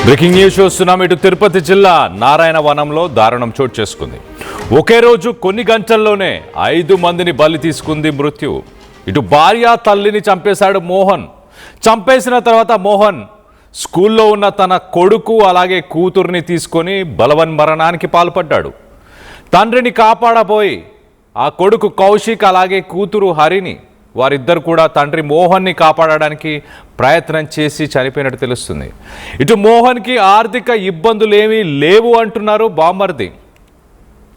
Breaking news చూస్తున్నాం. ఇటు తిరుపతి జిల్లా నారాయణ వనంలో దారుణం చోటు చేసుకుంది. ఒకే రోజు కొన్ని గంటల్లోనే 5 మందిని బలి తీసుకుంది మృత్యు. ఇటు భార్య తల్లిని చంపేశాడు మోహన్. చంపేసిన తర్వాత మోహన్ స్కూల్లో ఉన్న తన కొడుకు అలాగే కూతుర్ని తీసుకొని బలవన్మరణానికి పాల్పడ్డాడు. తండ్రిని కాపాడబోయి ఆ కొడుకు కౌశిక్ అలాగే కూతురు హరిని వారిద్దరు కూడా తండ్రి మోహన్ని కాపాడడానికి ప్రయత్నం చేసి చనిపోయినట్టు తెలుస్తుంది. ఇటు మోహన్కి ఆర్థిక ఇబ్బందులు ఏమీ లేవు అంటున్నారు బామ్మర్ది.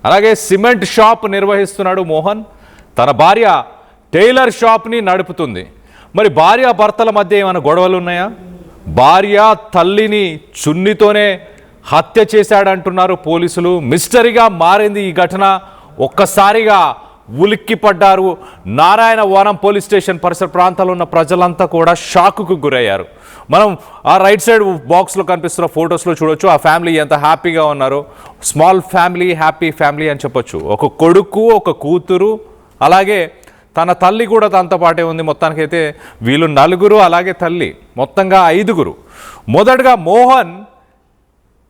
అలాగే సిమెంట్ షాప్ నిర్వహిస్తున్నాడు మోహన్. తన భార్య టైలర్ షాప్ని నడుపుతుంది. మరి భార్య భర్తల మధ్య ఏమైనా గొడవలు ఉన్నాయా? భార్య తల్లిని చున్నితోనే హత్య చేశాడంటున్నారు పోలీసులు. మిస్టరీగా మారింది ఈ ఘటన. ఒక్కసారిగా ఉలిక్కిపడ్డారు. నారాయణ వనం పోలీస్ స్టేషన్ పరిసర ప్రాంతాల్లో ఉన్న ప్రజలంతా కూడా షాకుకు గురయ్యారు. మనం ఆ రైట్ సైడ్ బాక్స్లో కనిపిస్తున్న ఫొటోస్లో చూడొచ్చు ఆ ఫ్యామిలీ ఎంత హ్యాపీగా ఉన్నారో. స్మాల్ ఫ్యామిలీ, హ్యాపీ ఫ్యామిలీ అని చెప్పొచ్చు. ఒక కొడుకు, ఒక కూతురు, అలాగే తన తల్లి కూడా తనతో పాటే ఉంది. మొత్తానికైతే వీళ్ళు 4, అలాగే తల్లి, మొత్తంగా 5. మొదటగా మోహన్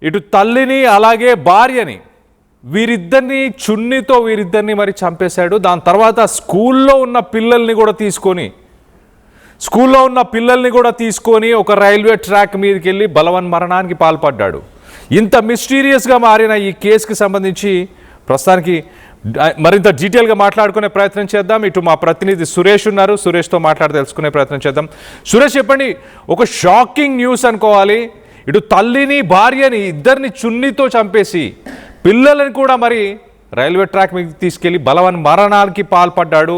ఇటు తల్లిని అలాగే భార్యని వీరిద్దరిని చున్నీతో మరి చంపేశాడు. దాని తర్వాత స్కూల్లో ఉన్న పిల్లల్ని కూడా తీసుకొని ఒక రైల్వే ట్రాక్ మీదకి వెళ్ళి బలవన్మరణానికి పాల్పడ్డాడు. ఇంత మిస్టీరియస్గా మారిన ఈ కేసుకి సంబంధించి ప్రస్తుతానికి మరింత డీటెయిల్గా మాట్లాడుకునే ప్రయత్నం చేద్దాం. ఇటు మా ప్రతినిధి సురేష్ ఉన్నారు. సురేష్తో తెలుసుకునే ప్రయత్నం చేద్దాం. సురేష్, చెప్పండి, ఒక షాకింగ్ న్యూస్ అనుకోవాలి. ఇటు తల్లిని భార్యని ఇద్దరిని చున్నీతో చంపేసి పిల్లలను కూడా మరి రైల్వే ట్రాక్ మీద తీసుకెళ్లి బలవన్మరణానికి పాల్పడ్డాడు.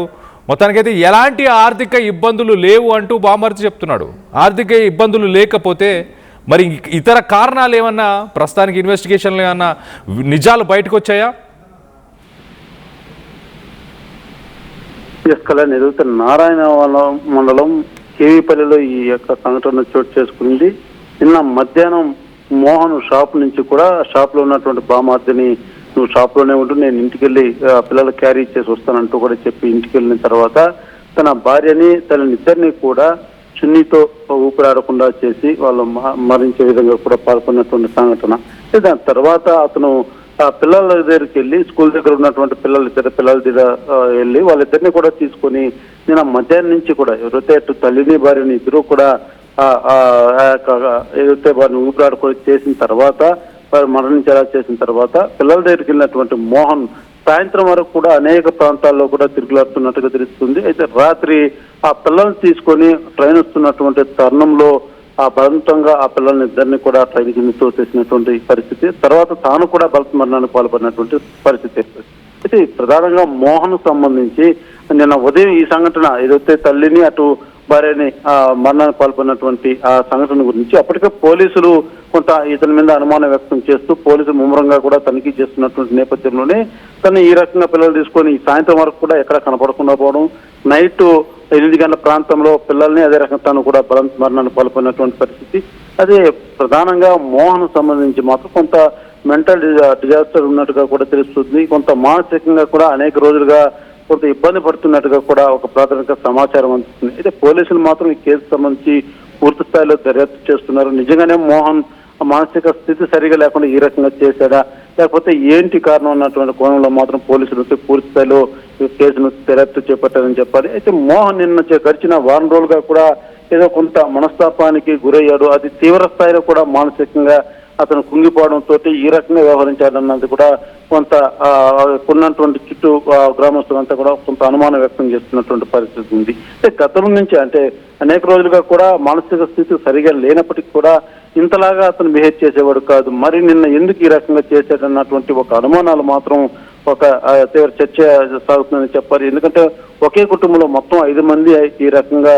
మొత్తానికైతే ఎలాంటి ఆర్థిక ఇబ్బందులు లేవు అంటూ బామ్మర్ది చెప్తున్నాడు. ఆర్థిక ఇబ్బందులు లేకపోతే మరి ఇతర కారణాలు ఏమన్నా ప్రస్తుతానికి ఇన్వెస్టిగేషన్లు ఏమన్నా నిజాలు బయటకు వచ్చాయా? నారాయణ మండలం కేవీపల్లిలో ఈ యొక్క సంఘటన చోటు చేసుకుంది. నిన్న మధ్యాహ్నం మోహన్ షాప్ నుంచి కూడా షాప్లో ఉన్నటువంటి బామార్దిని, నువ్వు షాప్లోనే ఉంటూ నేను ఇంటికి వెళ్ళి పిల్లలు క్యారీ చేసి వస్తానంటూ కూడా చెప్పి ఇంటికి వెళ్ళిన తర్వాత తన భార్యని తననిద్దరిని కూడా చున్నీతో ఊపిరాడకుండా చేసి వాళ్ళు మరణించే విధంగా కూడా పాల్గొన్నటువంటి సంఘటన. దాని తర్వాత అతను ఆ పిల్లల దగ్గరికి వెళ్ళి స్కూల్ దగ్గర ఉన్నటువంటి పిల్లల దగ్గర వెళ్ళి వాళ్ళిద్దరిని కూడా తీసుకొని నేను మధ్యాహ్నం నుంచి కూడా ఎవరైతే అటు తల్లిని భార్యని ఇద్దరు కూడా ఏదైతే వారిని ఊపిరాడుకొని చేసిన తర్వాత వారు మరణించేలా చేసిన తర్వాత పిల్లల దగ్గరికి వెళ్ళినటువంటి మోహన్ సాయంత్రం వరకు కూడా అనేక ప్రాంతాల్లో కూడా తిరుగులాడుతున్నట్టుగా తెలుస్తుంది. అయితే రాత్రి ఆ పిల్లల్ని తీసుకొని ట్రైన్ వస్తున్నటువంటి తరుణంలో ఆ బలవంతంగా ఆ పిల్లల్ని ఇద్దరిని కూడా ట్రైన్ కింద తోసేసినటువంటి పరిస్థితి. తర్వాత తాను కూడా బలమరణానికి పాల్పడినటువంటి పరిస్థితి. అయితే ప్రధానంగా మోహన్ సంబంధించి నిన్న ఉదయం ఈ సంఘటన ఏదైతే తల్లిని అటు భార్యని మరణానికి పాల్పడినటువంటి ఆ సంఘటన గురించి అప్పటికే పోలీసులు కొంత ఇతని మీద అనుమానం వ్యక్తం చేస్తూ పోలీసులు ముమ్మరంగా కూడా తనిఖీ చేస్తున్నటువంటి నేపథ్యంలోనే తను ఈ రకంగా పిల్లలు తీసుకొని సాయంత్రం వరకు కూడా ఎక్కడ కనపడకుండా పోవడం, నైట్ 8 గంటల ప్రాంతంలో పిల్లల్ని అదే రకంగా తను కూడా మరణానికి పాల్పడినటువంటి పరిస్థితి. అదే ప్రధానంగా మోహన్ సంబంధించి మాత్రం కొంత మెంటల్ డిజాస్టర్ ఉన్నట్టుగా కూడా తెలుస్తుంది. కొంత మానసికంగా కూడా అనేక రోజులుగా కొంత ఇబ్బంది పడుతున్నట్టుగా కూడా ఒక ప్రాథమిక సమాచారం అందుతుంది. అయితే పోలీసులు మాత్రం ఈ కేసు సంబంధించి పూర్తి స్థాయిలో దర్యాప్తు చేస్తున్నారు. నిజంగానే మోహన్ మానసిక స్థితి సరిగా లేకుండా ఈ రకంగా చేశాడా, లేకపోతే ఏంటి కారణం అన్నటువంటి కోణంలో మాత్రం పోలీసులు పూర్తి స్థాయిలో కేసును దర్యాప్తు చేపట్టారని చెప్పాలి. అయితే మోహన్ నిన్న గడిచిన వారం రోజులుగా కూడా ఏదో కొంత మనస్తాపానికి గురయ్యాడు. అది తీవ్ర స్థాయిలో కూడా మానసికంగా అతను కుంగిపోవడంతో ఈ రకంగా వ్యవహరించాడన్నది కూడా కొంత ఉన్నటువంటి చుట్టూ గ్రామస్తులంతా కూడా కొంత అనుమానం వ్యక్తం చేస్తున్నటువంటి పరిస్థితి ఉంది. గతం నుంచి అంటే అనేక రోజులుగా కూడా మానసిక స్థితి సరిగా లేనప్పటికీ కూడా ఇంతలాగా అతను బిహేవ్ చేసేవాడు కాదు. మరి నిన్న ఎందుకు ఈ రకంగా చేశాడన్నటువంటి ఒక అనుమానాలు మాత్రం ఒక తీవ్ర చర్చ సాగుతుందని చెప్పాలి. ఎందుకంటే ఒకే కుటుంబంలో మొత్తం 5 మంది ఈ రకంగా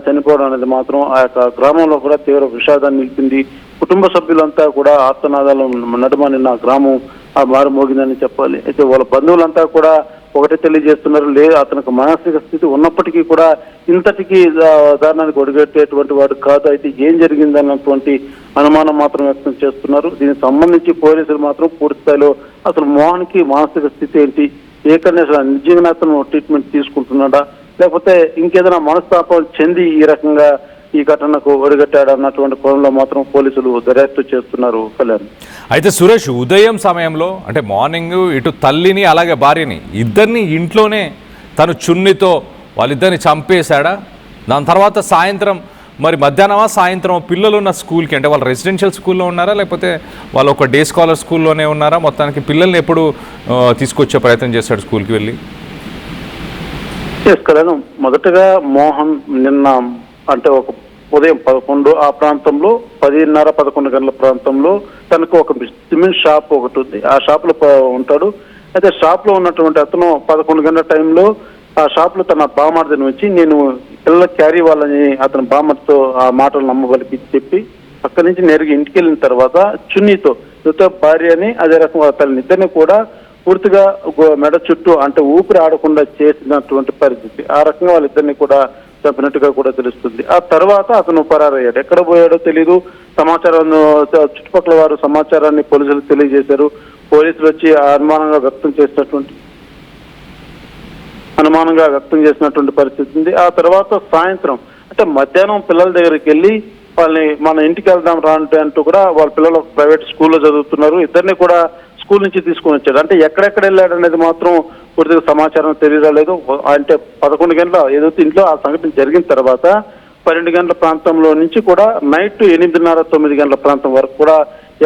చనిపోవడం అనేది మాత్రం ఆ యొక్క గ్రామంలో కూడా తీవ్ర విషాదాన్ని నిలిపింది. కుటుంబ సభ్యులంతా కూడా ఆర్తనాదాలు నడుమ నిన్న గ్రామం మారుమోగిందని చెప్పాలి. అయితే వాళ్ళ బంధువులంతా కూడా ఒకటే తెలియజేస్తున్నారు, లేదు అతనికి మానసిక స్థితి ఉన్నప్పటికీ కూడా ఇంతటికి దారుణానికి ఒడిగట్టేటువంటి వాడు కాదు. అయితే ఏం జరిగిందన్నటువంటి అనుమానం మాత్రం వ్యక్తం చేస్తున్నారు. దీనికి సంబంధించి పోలీసులు మాత్రం పూర్తి స్థాయిలో అసలు మోహన్కి మానసిక స్థితి ఏంటి, ఏ కండిషన్ నిజంగా అతను ట్రీట్మెంట్ తీసుకుంటున్నాడా, లేకపోతే ఇంకేదైనా మనస్తాపాలు చెంది ఈ రకంగా ఈ ఘటనకు ఒడిగట్టాడు అన్నటువంటి కోణంలో మాత్రం పోలీసులు దర్యాప్తు చేస్తున్నారు. కళ్యాణ్, అయితే సురేష్, ఉదయం సమయంలో అంటే మార్నింగ్ ఇటు తల్లిని అలాగే భార్యని ఇద్దరిని ఇంట్లోనే తను చున్నితో వాళ్ళిద్దరిని చంపేశాడా? దాని తర్వాత సాయంత్రం మరి మధ్యాహ్నమా సాయంత్రం పిల్లలు ఉన్న స్కూల్కి, అంటే వాళ్ళు రెసిడెన్షియల్ స్కూల్లో ఉన్నారా లేకపోతే వాళ్ళు ఒక డే స్కాలర్ స్కూల్లోనే ఉన్నారా? మొత్తానికి పిల్లల్ని ఎప్పుడు తీసుకొచ్చే ప్రయత్నం చేశాడు స్కూల్కి వెళ్ళి? కళ్యాణ్, మొదటగా మోహన్ నిన్న అంటే ఒక ఉదయం 11 ఆ ప్రాంతంలో 10:30-11 గంటల ప్రాంతంలో తనకు ఒక సిమెంట్ షాప్ ఒకటి ఉంది. ఆ షాప్ లో ఉంటాడు. అయితే షాప్ లో ఉన్నటువంటి అతను 11 గంటల టైంలో ఆ షాప్ లో తన బామర్దిని వచ్చి నేను పిల్లల క్యారీ వాళ్ళని అతని బామర్తో ఆ మాటలు నమ్మగలిపి చెప్పి అక్కడి నుంచి నేరుగా ఇంటికి వెళ్ళిన తర్వాత చున్నీతో భార్యని అదే రకంగా తల్లిని ఇద్దరిని కూడా పూర్తిగా మెడ చుట్టూ అంటే ఊపిరి ఆడకుండా చేసినటువంటి పరిస్థితి. ఆ రకంగా వాళ్ళిద్దరిని కూడా చంపినట్టుగా కూడా తెలుస్తుంది. ఆ తర్వాత అతను పరారయ్యాడు. ఎక్కడ పోయాడో తెలీదు. సమాచారాన్ని చుట్టుపక్కల వారు సమాచారాన్ని పోలీసులకు తెలియజేశారు. పోలీసులు వచ్చి అనుమానంగా వ్యక్తం చేసినటువంటి పరిస్థితి ఉంది. ఆ తర్వాత సాయంత్రం అంటే మధ్యాహ్నం పిల్లల దగ్గరికి వెళ్ళి వాళ్ళని మన ఇంటికి వెళ్దాం రా అంటూ కూడా వాళ్ళ పిల్లలు ప్రైవేట్ స్కూల్లో చదువుతున్నారు. ఇద్దరిని కూడా స్కూల్ నుంచి తీసుకొని వచ్చాడు. అంటే ఎక్కడెక్కడ వెళ్ళాడు అనేది మాత్రం పూర్తిగా సమాచారం తెలియరాలేదు. అంటే 11 గంటల ఏదైతే ఇంట్లో ఆ సంఘటన జరిగిన తర్వాత 12 గంటల ప్రాంతంలో నుంచి కూడా నైట్ 8:30-9 గంటల ప్రాంతం వరకు కూడా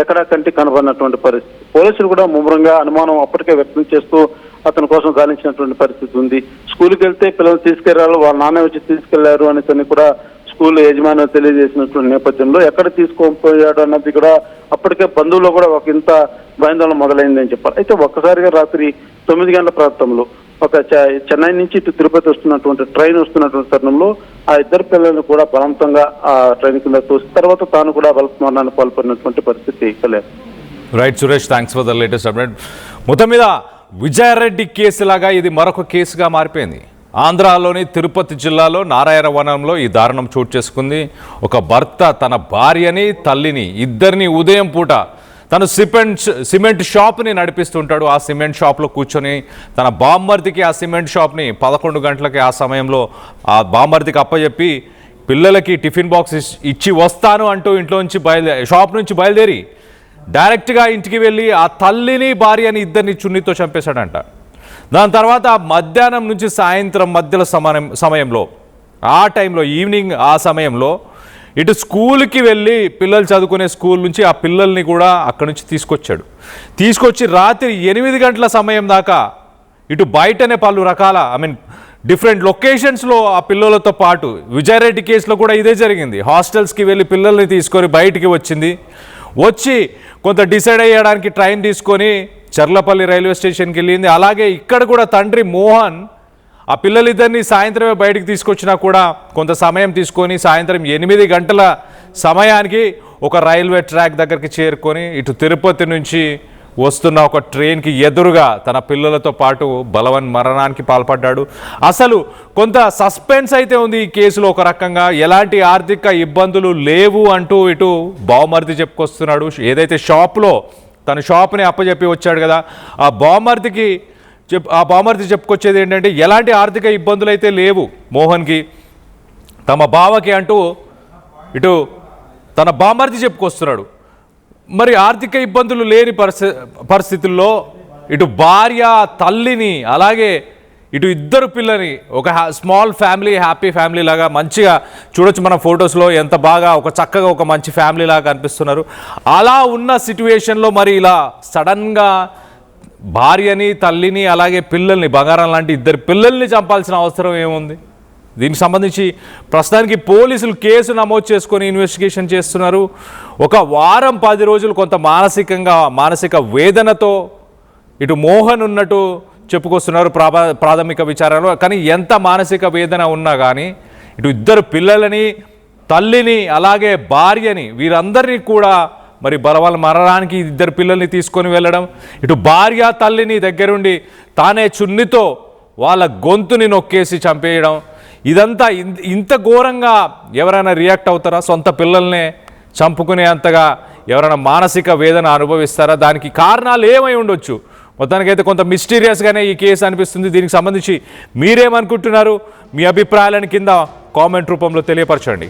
ఎక్కడా కంటి కనబడినటువంటి పరిస్థితి. పోలీసులు కూడా ముమ్మరంగా అనుమానం అప్పటికే వ్యక్తం చేస్తూ అతని కోసం గాలించినటువంటి పరిస్థితి ఉంది. స్కూల్కి వెళ్తే పిల్లలు తీసుకెళ్లారు, వాళ్ళ నాన్న వచ్చి తీసుకెళ్లారు అని కూడా స్కూల్ యజమాని తెలియజేసినటువంటి నేపథ్యంలో ఎక్కడ తీసుకోపోయాడు అన్నది కూడా అప్పటికే బంధువుల్లో కూడా ఒక ఇంత భయాందోళన మొదలైందని చెప్పాలి. అయితే ఒక్కసారిగా రాత్రి 9 గంటల ప్రాంతంలో ఒక చెన్నై నుంచి ఇటు తిరుపతి వస్తున్నటువంటి ట్రైన్ వస్తున్నటువంటి తరుణంలో ఆ ఇద్దరు పిల్లలను కూడా బలవంతంగా ఆ ట్రైన్ కింద తోసి తర్వాత తాను కూడా బలస్మరణాన్ని పాల్పడినటువంటి పరిస్థితి. Right Suresh, thanks for the latest update. మొత్తం మీద విజయారెడ్డి కేసు లాగా ఇది మరొక కేసుగా మారిపోయింది. ఆంధ్రాలోని తిరుపతి జిల్లాలో నారాయణ వనంలో ఈ దారుణం చోటు చేసుకుంది. ఒక భర్త తన భార్యని తల్లిని ఇద్దరిని ఉదయం పూట తను సిమెంట్ షాప్ని నడిపిస్తుంటాడు. ఆ సిమెంట్ షాప్లో కూర్చొని తన బామ్మర్దికి ఆ సిమెంట్ షాప్ని 11 గంటలకి ఆ సమయంలో ఆ బామ్మర్దికి అప్పచెప్పి పిల్లలకి టిఫిన్ బాక్స్ ఇచ్చి వస్తాను అంటూ ఇంట్లోంచి షాప్ నుంచి బయలుదేరి డైరెక్ట్గా ఇంటికి వెళ్ళి ఆ తల్లిని భార్యని ఇద్దరిని చున్నీతో చంపేశాడంట. దాని తర్వాత మధ్యాహ్నం నుంచి సాయంత్రం మధ్యలో సమయంలో ఆ టైంలో ఈవినింగ్ ఆ సమయంలో ఇటు స్కూల్కి వెళ్ళి పిల్లలు చదువుకునే స్కూల్ నుంచి ఆ పిల్లల్ని కూడా అక్కడి నుంచి తీసుకొచ్చి రాత్రి 8 గంటల సమయం దాకా ఇటు బయటనే పలు రకాల డిఫరెంట్ లొకేషన్స్లో ఆ పిల్లలతో పాటు విజయారెడ్డి కేసులో కూడా ఇదే జరిగింది. హాస్టల్స్కి వెళ్ళి పిల్లల్ని తీసుకొని బయటికి వచ్చి కొంత డిసైడ్ అయ్యడానికి ట్రైన్ తీసుకొని చర్లపల్లి రైల్వే స్టేషన్కి వెళ్ళింది. అలాగే ఇక్కడ కూడా తండ్రి మోహన్ ఆ పిల్లలిద్దరిని సాయంత్రమే బయటికి తీసుకొచ్చినా కూడా కొంత సమయం తీసుకొని సాయంత్రం 8 గంటల సమయానికి ఒక రైల్వే ట్రాక్ దగ్గరికి చేరుకొని ఇటు తిరుపతి నుంచి వస్తున్న ఒక ట్రైన్కి ఎదురుగా తన పిల్లలతో పాటు మరణానికి పాల్పడ్డాడు. అసలు కొంత సస్పెన్స్ అయితే ఉంది ఈ కేసులో. ఒక రకంగా ఎలాంటి ఆర్థిక ఇబ్బందులు లేవు అంటూ ఇటు బావమర్ది చెప్పుకొస్తున్నాడు. ఏదైతే షాప్లో తన షాప్ని అప్పచెప్పి వచ్చాడు కదా, ఆ బావమర్ది చెప్పుకొచ్చేది ఏంటంటే ఎలాంటి ఆర్థిక ఇబ్బందులు అయితే లేవు మోహన్కి, తమ బావకి అంటూ ఇటు తన బావమర్ది చెప్పుకొస్తున్నాడు. మరి ఆర్థిక ఇబ్బందులు లేని పరిస్థితుల్లో ఇటు భార్య తల్లిని అలాగే ఇటు ఇద్దరు పిల్లని ఒక స్మాల్ ఫ్యామిలీ, హ్యాపీ ఫ్యామిలీ లాగా మంచిగా చూడొచ్చు మనం ఫొటోస్లో. ఎంత బాగా చక్కగా ఒక మంచి ఫ్యామిలీ లాగా కనిపిస్తున్నారు. అలా ఉన్న సిట్యుయేషన్లో మరి ఇలా సడన్గా భార్యని తల్లిని అలాగే పిల్లల్ని, బంగారం లాంటి ఇద్దరు పిల్లల్ని చంపాల్సిన అవసరం ఏముంది? దీనికి సంబంధించి ప్రస్తుతానికి పోలీసులు కేసు నమోదు చేసుకొని ఇన్వెస్టిగేషన్ చేస్తున్నారు. ఒక వారం 10 రోజులు కొంత మానసిక వేదనతో ఇటు మోహన్ ఉన్నట్టు చెప్పుకొస్తున్నారు ప్రాథమిక విచారణలో. కానీ ఎంత మానసిక వేదన ఉన్నా కానీ ఇటు ఇద్దరు పిల్లలని, తల్లిని అలాగే భార్యని వీరందరినీ కూడా మరి మరణానికి ఇద్దరు పిల్లల్ని తీసుకొని వెళ్ళడం, ఇటు భార్య తల్లిని దగ్గరుండి తానే చున్నితో వాళ్ళ గొంతుని నొక్కేసి చంపేయడం, ఇదంతా ఇంత ఘోరంగా ఎవరైనా రియాక్ట్ అవుతారా? సొంత పిల్లల్నే చంపుకునే అంతగా ఎవరైనా మానసిక వేదన అనుభవిస్తారా? దానికి కారణాలు ఏమై ఉండొచ్చు? మొత్తానికైతే కొంత మిస్టీరియస్గానే ఈ కేసు అనిపిస్తుంది. దీనికి సంబంధించి మీరేమనుకుంటున్నారు? మీ అభిప్రాయాలను కింద కామెంట్ రూపంలో తెలియపరచండి.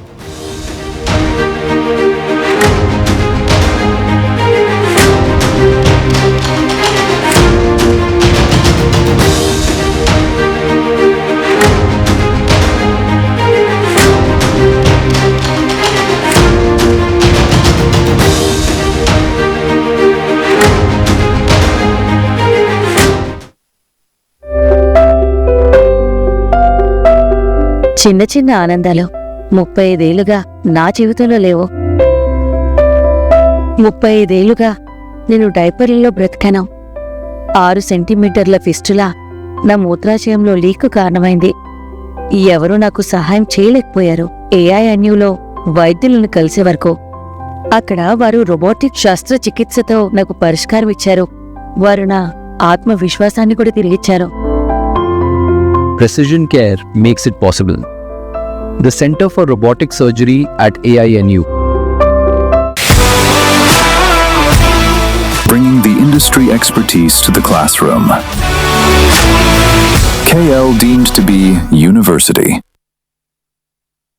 చిన్న చిన్న ఆనందాలు 35 ఏళ్లుగా నా జీవితంలో లేవు. 35 ఏళ్లుగా నేను డైపర్లలో బ్రతికాను. 6 సెంటీమీటర్ల ఫిస్టులా నా మూత్రాశయంలో లీకు కారణమైంది. ఎవరూ నాకు సహాయం చేయలేకపోయారు. AINUలో వైద్యులను కలిసే వరకు. అక్కడ వారు రోబోటిక్ శస్త్రచికిత్సతో నాకు పరిష్కారం ఇచ్చారు. వారు నా ఆత్మవిశ్వాసాన్ని కూడా తిరిగిచ్చారు. Precision Care makes it possible. The Center for Robotic Surgery at AINU. Bringing the industry expertise to the classroom. KL deemed to be university.